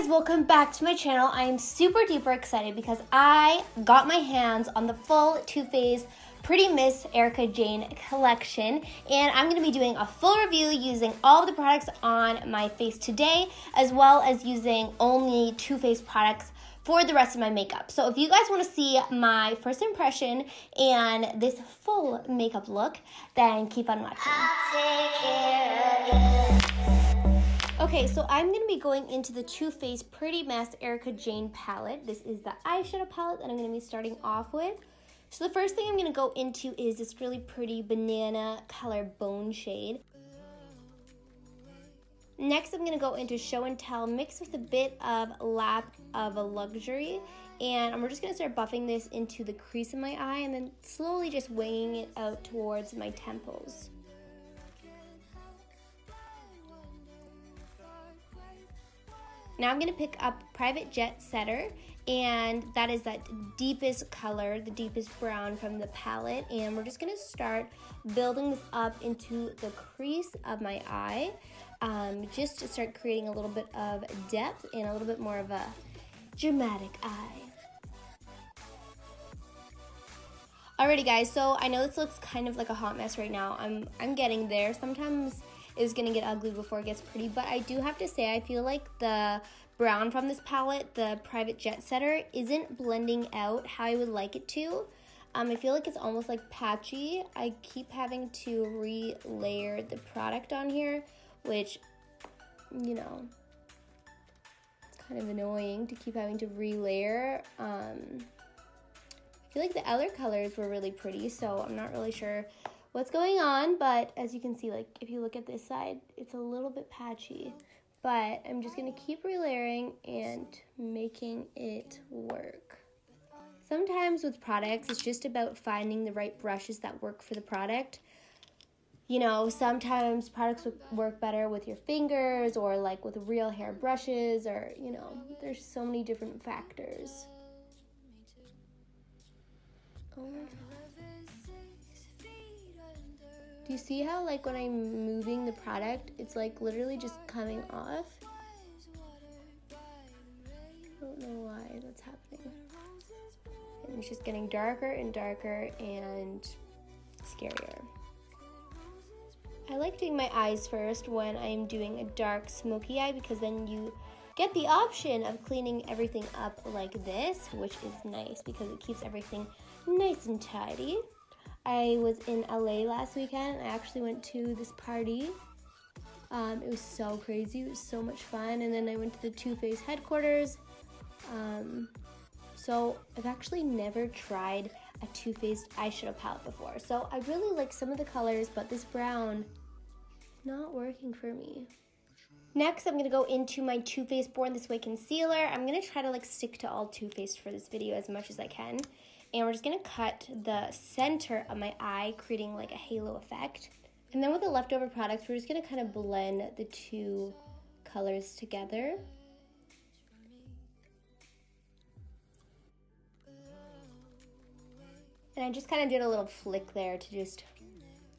Welcome back to my channel. I am super duper excited because I got my hands on the full Too Faced Pretty Miss ERIKA JAYNE collection, and I'm going to be doing a full review using all of the products on my face today, as well as using only Too Faced products for the rest of my makeup. So if you guys want to see my first impression and this full makeup look, then keep on watching. I'll take care of you. Okay, so I'm going to be going into the Too Faced Pretty Miss ERIKA JAYNE palette. This is the eyeshadow palette that I'm going to be starting off with. So the first thing I'm going to go into is this really pretty banana color bone shade. Next, I'm going to go into Show and Tell mixed with a bit of Lap of a Luxury. And we're just going to start buffing this into the crease of my eye and then slowly just winging it out towards my temples. Now I'm going to pick up Private Jet Setter, and that is that deepest color, the deepest brown from the palette, and we're just going to start building this up into the crease of my eye, just to start creating a little bit of depth and a little bit more of a dramatic eye. Alrighty guys, so I know this looks kind of like a hot mess right now. I'm getting there. Sometimes it's gonna get ugly before it gets pretty, but I do have to say I feel like the brown from this palette, the Private Jet Setter, isn't blending out how I would like it to. I feel like it's almost like patchy. I keep having to re-layer the product on here, which, you know, it's kind of annoying to keep having to re-layer. I feel like the other colors were really pretty, so I'm not really sure what's going on, but as you can see, like if you look at this side, it's a little bit patchy, but I'm just gonna keep relayering and making it work. Sometimes with products, it's just about finding the right brushes that work for the product. You know, sometimes products work better with your fingers or like with real hair brushes, or, you know, there's so many different factors. Oh my God. Do you see how, like, when I'm moving the product, it's like literally just coming off? I don't know why that's happening. And it's just getting darker and darker and scarier. I like doing my eyes first when I'm doing a dark smoky eye, because then you get the option of cleaning everything up like this, which is nice because it keeps everything nice and tidy. I was in LA last weekend. I actually went to this party. It was so crazy. It was so much fun. And then I went to the Too Faced headquarters. So I've actually never tried a Too Faced eyeshadow palette before. So I really like some of the colors, but this brown is not working for me. Next, I'm going to go into my Too Faced Born This Way concealer. I'm going to try to like stick to all Too Faced for this video as much as I can. And we're just going to cut the center of my eye, creating like a halo effect. And then with the leftover products, we're just going to kind of blend the two colors together. And I just kind of did a little flick there to just,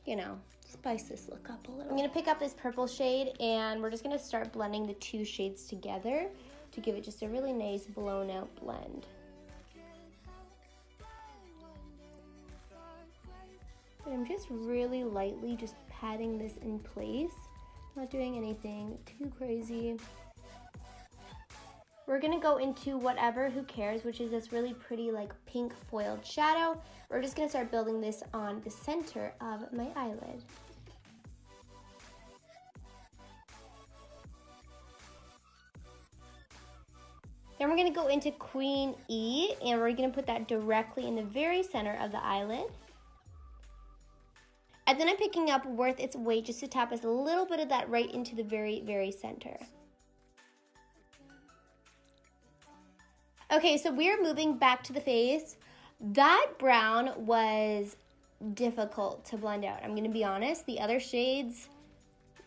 you know, spice this look up a little. I'm going to pick up this purple shade, and we're just going to start blending the two shades together to give it just a really nice blown out blend. And I'm just really lightly just patting this in place, not doing anything too crazy. We're gonna go into Whatever, Who Cares, which is this really pretty like pink foiled shadow. We're just gonna start building this on the center of my eyelid. Then we're gonna go into Queen E, and we're gonna put that directly in the very center of the eyelid. And then I'm picking up Worth Its Weight just to tap us a little bit of that right into the very, very center. Okay, so we're moving back to the face. That brown was difficult to blend out. I'm gonna be honest, the other shades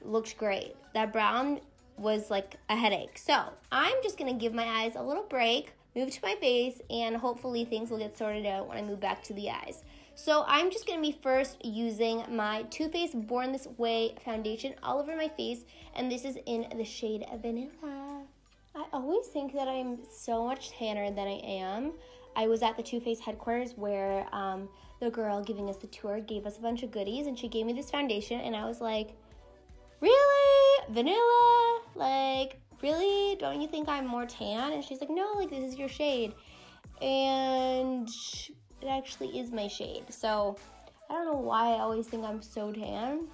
looked great. That brown was like a headache. So I'm just gonna give my eyes a little break, move to my face, and hopefully things will get sorted out when I move back to the eyes. So I'm just going to be first using my Too Faced Born This Way foundation all over my face, and this is in the shade Vanilla. I always think that I'm so much tanner than I am. I was at the Too Faced headquarters where the girl giving us the tour gave us a bunch of goodies, and she gave me this foundation, and I was like, really? Vanilla? Like, really? Don't you think I'm more tan? And she's like, no, like, this is your shade. And it actually is my shade. So I don't know why I always think I'm so tan,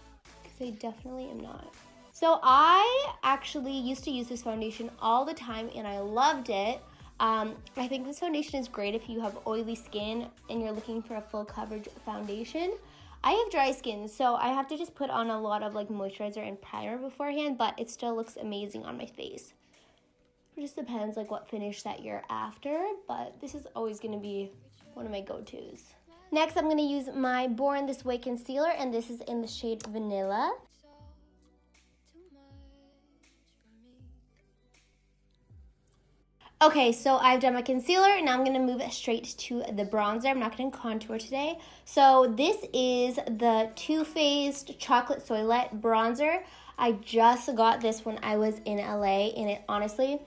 because I definitely am not. So I actually used to use this foundation all the time, and I loved it. I think this foundation is great if you have oily skin and you're looking for a full coverage foundation. I have dry skin, so I have to just put on a lot of like moisturizer and primer beforehand, but it still looks amazing on my face. It just depends like what finish that you're after, but this is always going to be one of my go-tos. Next, I'm going to use my Born This Way concealer, and this is in the shade Vanilla. Okay, so I've done my concealer, and now I'm going to move straight to the bronzer. I'm not going to contour today. So this is the Too Faced Chocolate Soleil bronzer. I just got this when I was in LA, and it honestly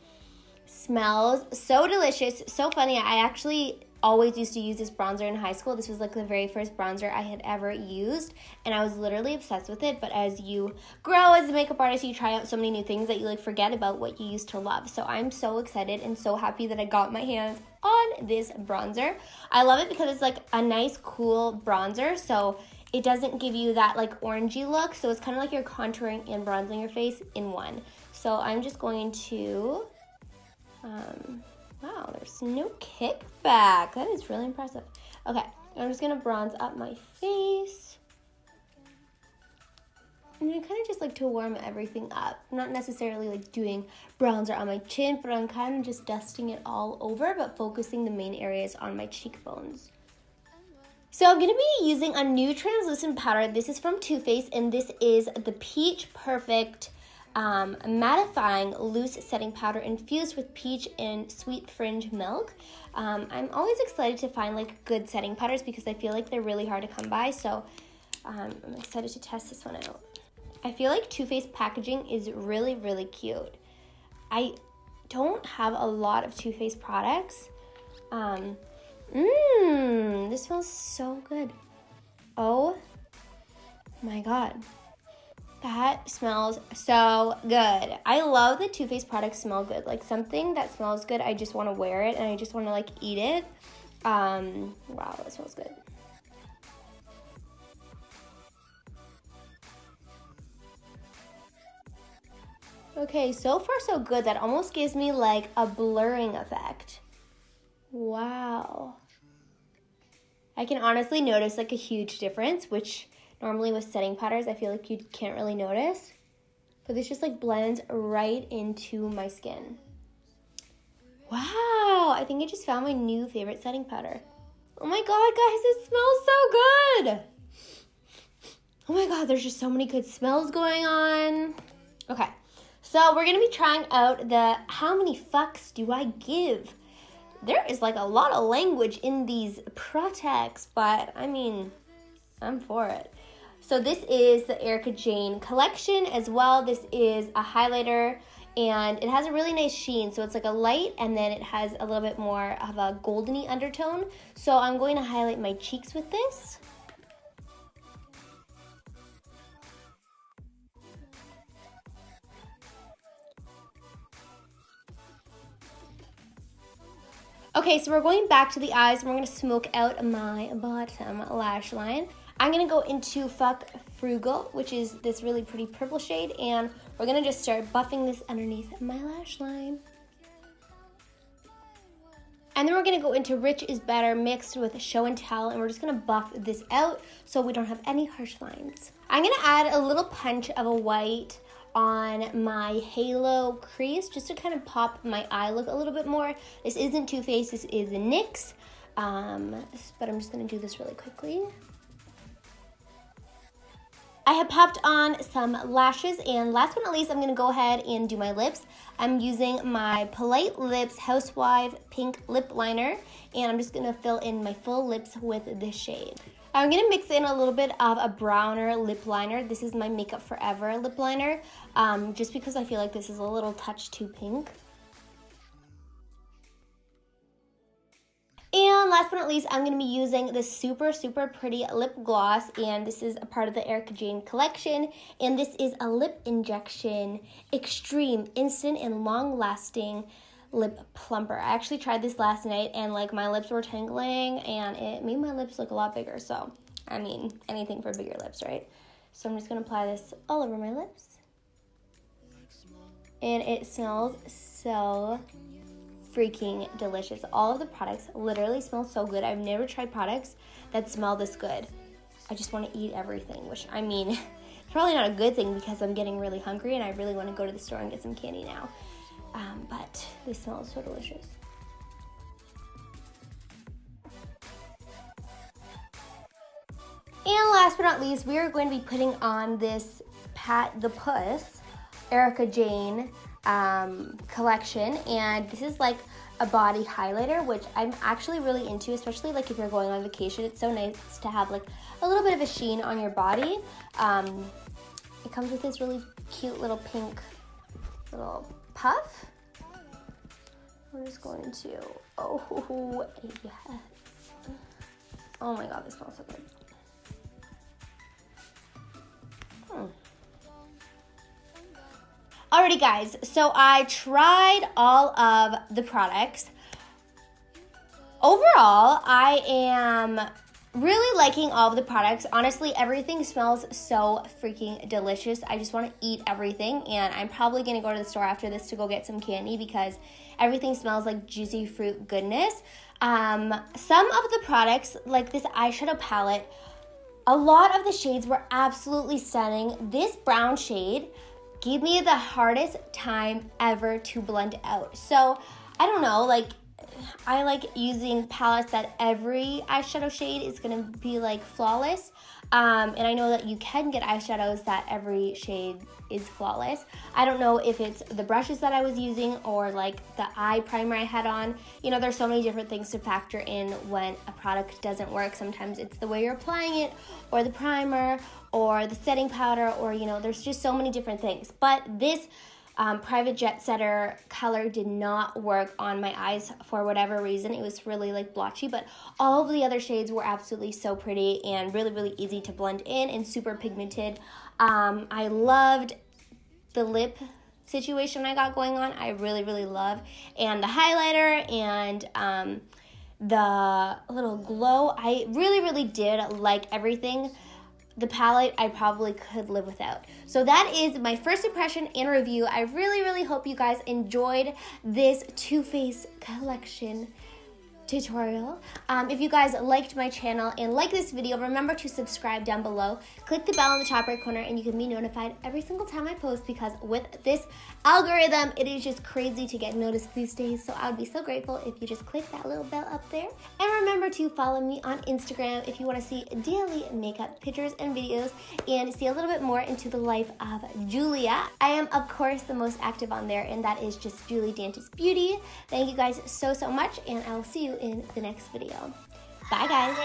smells so delicious, so funny. I actually always used to use this bronzer in high school. This was like the very first bronzer I had ever used, and I was literally obsessed with it. But as you grow as a makeup artist, you try out so many new things that you like forget about what you used to love. So I'm so excited and so happy that I got my hands on this bronzer. I love it because it's like a nice cool bronzer, so it doesn't give you that like orangey look. So it's kind of like you're contouring and bronzing your face in one. So I'm just going to wow, there's no kickback. That is really impressive. Okay, I'm just gonna bronze up my face. And I kind of just like to warm everything up. I'm not necessarily like doing bronzer on my chin, but I'm kind of just dusting it all over, but focusing the main areas on my cheekbones. So I'm gonna be using a new translucent powder. This is from Too Faced, and this is the Peach Perfect mattifying loose setting powder infused with peach and sweet fringe milk. I'm always excited to find like good setting powders because I feel like they're really hard to come by, so I'm excited to test this one out. I feel like Too Faced packaging is really, really cute. I don't have a lot of Too Faced products. This smells so good. Oh my god. That smells so good. I love that Too Faced products smell good. Like something that smells good, I just want to wear it and I just want to like eat it. Wow, that smells good. Okay, so far so good. That almost gives me like a blurring effect. Wow. I can honestly notice like a huge difference, which normally with setting powders, I feel like you can't really notice. But this just like blends right into my skin. Wow, I think I just found my new favorite setting powder. Oh my god, guys, it smells so good. Oh my god, there's just so many good smells going on. Okay, so we're gonna be trying out the How Many Fucks Do I Give? There is like a lot of language in these products, but I mean, I'm for it. So this is the ERIKA Jayne collection as well. This is a highlighter, and it has a really nice sheen. So it's like a light, and then it has a little bit more of a goldeny undertone. So I'm going to highlight my cheeks with this. Okay, so we're going back to the eyes, and we're going to smoke out my bottom lash line. I'm going to go into Fuck Frugal, which is this really pretty purple shade, and we're going to just start buffing this underneath my lash line. And then we're going to go into Rich is Better mixed with Show and Tell, and we're just going to buff this out so we don't have any harsh lines. I'm going to add a little punch of a white on my halo crease just to kind of pop my eye look a little bit more. This isn't Too Faced, this is NYX, but I'm just going to do this really quickly. I have popped on some lashes, and last but not least, I'm going to go ahead and do my lips. I'm using my Polite Lips Housewife Pink Lip Liner, and I'm just going to fill in my full lips with this shade. I'm going to mix in a little bit of a browner lip liner. This is my Makeup Forever lip liner, just because I feel like this is a little touch too pink. And last but not least, I'm going to be using this super, super pretty lip gloss, and this is a part of the ERIKA JAYNE collection, and this is a lip injection, extreme, instant, and long-lasting lip plumper. I actually tried this last night, and like my lips were tingling, and it made my lips look a lot bigger, so, I mean, anything for bigger lips, right? So I'm just going to apply this all over my lips, and it smells so freaking delicious. All of the products literally smell so good. I've never tried products that smell this good. I just want to eat everything, which, I mean, it's probably not a good thing because I'm getting really hungry and I really want to go to the store and get some candy now. But they smell so delicious. And last but not least, we are going to be putting on this Pat the Puss ERIKA JAYNE collection, and this is like a body highlighter, which I'm actually really into, especially like if you're going on vacation. It's so nice to have like a little bit of a sheen on your body. It comes with this really cute little pink little puff. I'm just going to, oh yes, oh my god, this smells so good. Alrighty guys, so I tried all of the products. Overall, I am really liking all of the products. Honestly, everything smells so freaking delicious. I just want to eat everything, and I'm probably going to go to the store after this to go get some candy because everything smells like juicy fruit goodness. Some of the products, like this eyeshadow palette, a lot of the shades were absolutely stunning. This brown shade gave me the hardest time ever to blend out. So, I don't know, like, I like using palettes that every eyeshadow shade is gonna be like flawless. And I know that you can get eyeshadows that every shade is flawless. I don't know if it's the brushes that I was using or like the eye primer I had on. You know, there's so many different things to factor in when a product doesn't work. Sometimes it's the way you're applying it, or the primer, or the setting powder, or you know, there's just so many different things. But this Private Jet Setter color did not work on my eyes for whatever reason. It was really like blotchy, but all of the other shades were absolutely so pretty and really, really easy to blend in and super pigmented. I loved the lip situation I got going on. I really, really love. And the highlighter and the little glow. I really, really did like everything. The palette I probably could live without. So that is my first impression and review. I really, really hope you guys enjoyed this Too Faced collection tutorial. If you guys liked my channel and like this video, remember to subscribe down below. Click the bell in the top right corner and you can be notified every single time I post, because with this algorithm, it is just crazy to get noticed these days. So I would be so grateful if you just click that little bell up there. And remember to follow me on Instagram if you want to see daily makeup pictures and videos and see a little bit more into the life of Julia. I am, of course, the most active on there, and that is just Julie Dantas Beauty. Thank you guys so, so much, and I will see you in the next video. Bye, guys.